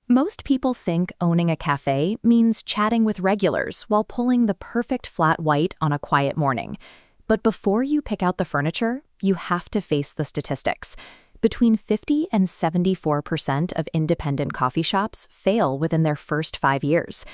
Most people think owning a cafe means chatting with regulars while pulling the perfect flat white on a quiet morning. But before you pick out the furniture, you have to face the statistics. Between 50 and 74% of independent coffee shops fail within their first 5 years.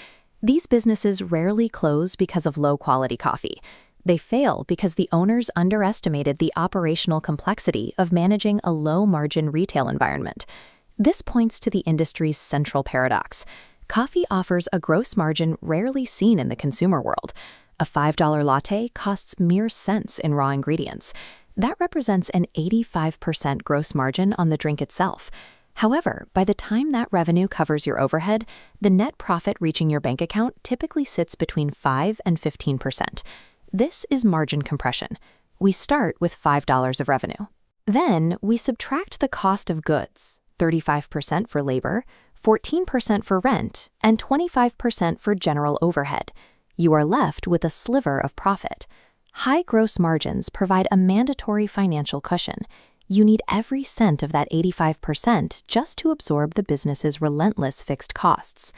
These businesses rarely close because of low-quality coffee. They fail because the owners underestimated the operational complexity of managing a low-margin retail environment. This points to the industry's central paradox. Coffee offers a gross margin rarely seen in the consumer world. A $5 latte costs mere cents in raw ingredients. That represents an 85% gross margin on the drink itself. However, by the time that revenue covers your overhead, the net profit reaching your bank account typically sits between 5 and 15%. This is margin compression. We start with $5 of revenue. Then we subtract the cost of goods, 35% for labor, 14% for rent, and 25% for general overhead. You are left with a sliver of profit. High gross margins provide a mandatory financial cushion. You need every cent of that 85% just to absorb the business's relentless fixed costs.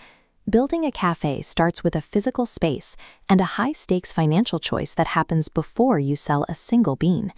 Building a cafe starts with a physical space and a high-stakes financial choice that happens before you sell a single bean.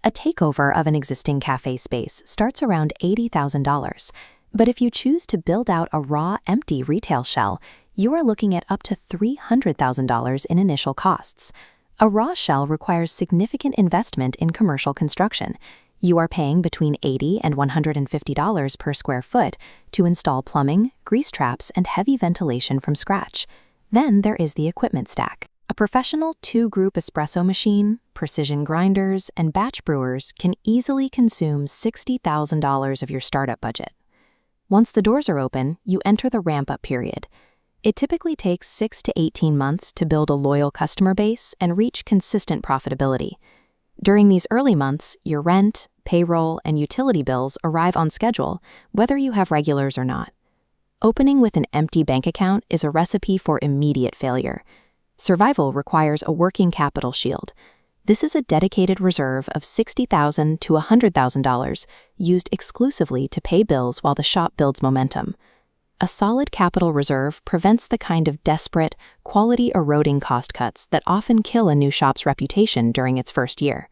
A takeover of an existing cafe space starts around $80,000. But if you choose to build out a raw, empty retail shell, you are looking at up to $300,000 in initial costs. A raw shell requires significant investment in commercial construction. You are paying between $80 and $150 per square foot to install plumbing, grease traps, and heavy ventilation from scratch. Then there is the equipment stack. A professional 2-group espresso machine, precision grinders, and batch brewers can easily consume $60,000 of your startup budget. Once the doors are open, you enter the ramp-up period. It typically takes 6 to 18 months to build a loyal customer base and reach consistent profitability. During these early months, your rent, payroll, and utility bills arrive on schedule, whether you have regulars or not. Opening with an empty bank account is a recipe for immediate failure. Survival requires a working capital shield. This is a dedicated reserve of $60,000 to $100,000 used exclusively to pay bills while the shop builds momentum. A solid capital reserve prevents the kind of desperate, quality-eroding cost cuts that often kill a new shop's reputation during its first year.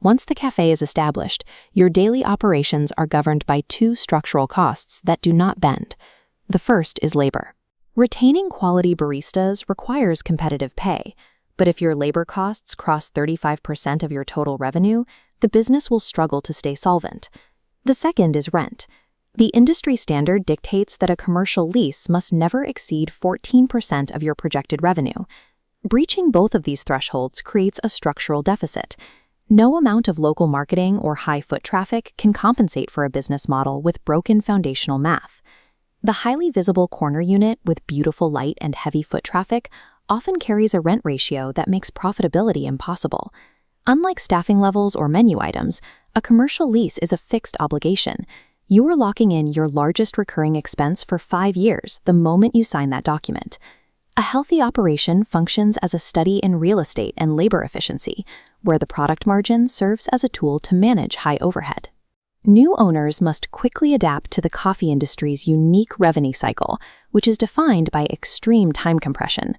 Once the cafe is established, your daily operations are governed by 2 structural costs that do not bend. The first is labor. Retaining quality baristas requires competitive pay, but if your labor costs cross 35% of your total revenue, the business will struggle to stay solvent. The second is rent. The industry standard dictates that a commercial lease must never exceed 14% of your projected revenue. Breaching both of these thresholds creates a structural deficit. No amount of local marketing or high foot traffic can compensate for a business model with broken foundational math. The highly visible corner unit with beautiful light and heavy foot traffic often carries a rent ratio that makes profitability impossible. Unlike staffing levels or menu items, a commercial lease is a fixed obligation. You are locking in your largest recurring expense for 5 years the moment you sign that document. A healthy operation functions as a study in real estate and labor efficiency, where the product margin serves as a tool to manage high overhead. New owners must quickly adapt to the coffee industry's unique revenue cycle, which is defined by extreme time compression.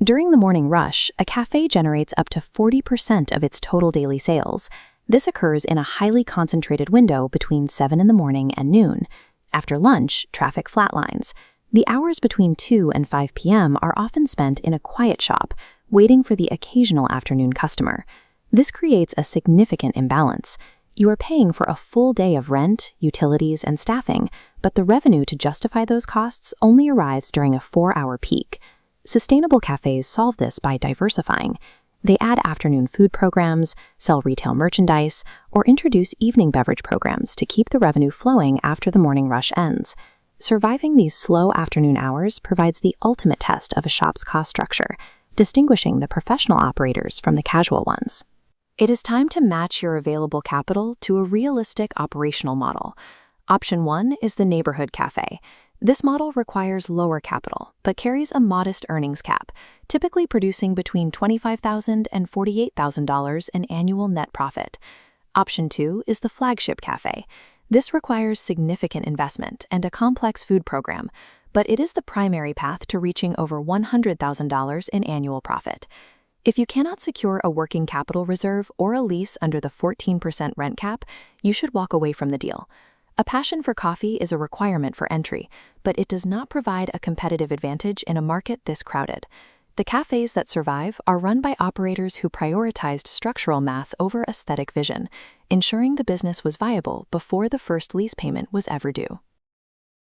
During the morning rush, a cafe generates up to 40% of its total daily sales. This occurs in a highly concentrated window between 7 in the morning and noon. After lunch, traffic flatlines. The hours between 2 and 5 p.m. are often spent in a quiet shop, waiting for the occasional afternoon customer. This creates a significant imbalance. You are paying for a full day of rent, utilities, and staffing, but the revenue to justify those costs only arrives during a 4-hour peak. Sustainable cafes solve this by diversifying. They add afternoon food programs, sell retail merchandise, or introduce evening beverage programs to keep the revenue flowing after the morning rush ends. Surviving these slow afternoon hours provides the ultimate test of a shop's cost structure, distinguishing the professional operators from the casual ones. It is time to match your available capital to a realistic operational model. Option 1 is the neighborhood cafe. This model requires lower capital, but carries a modest earnings cap, typically producing between $25,000 and $48,000 in annual net profit. Option 2 is the flagship cafe. This requires significant investment and a complex food program, but it is the primary path to reaching over $100,000 in annual profit. If you cannot secure a working capital reserve or a lease under the 14% rent cap, you should walk away from the deal. A passion for coffee is a requirement for entry, but it does not provide a competitive advantage in a market this crowded. The cafes that survive are run by operators who prioritized structural math over aesthetic vision, ensuring the business was viable before the first lease payment was ever due.